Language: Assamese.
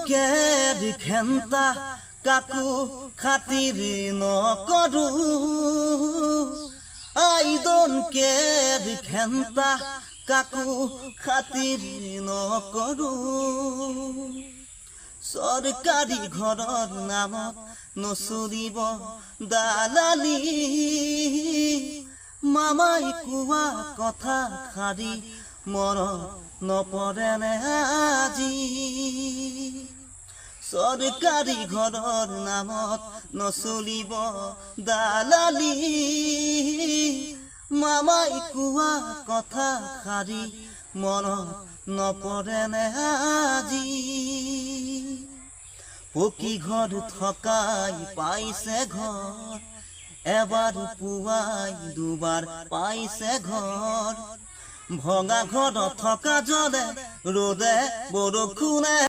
কেৰ ঘেন্তা কাকো খাতিৰ নকৰো I don't care ঘেন্তা কাকো খাতিৰ নকৰো সৰকাৰি ঘৰৰ নামত নচলিব দালালি মামাই কোৱা কথা খাৰি মনত নপৰে আজি সৰকাৰি ঘৰৰ নামত নচলিব দালালি মামাই কোৱা কথা খাৰি মনত নপৰে আজি পকী ঘৰ থকাই পাইছে ঘৰ এবাৰ পুৱাই দুবাৰ পাইছে ঘৰ ভঙা ঘৰত থকা জনে ৰ'দে বৰষুণে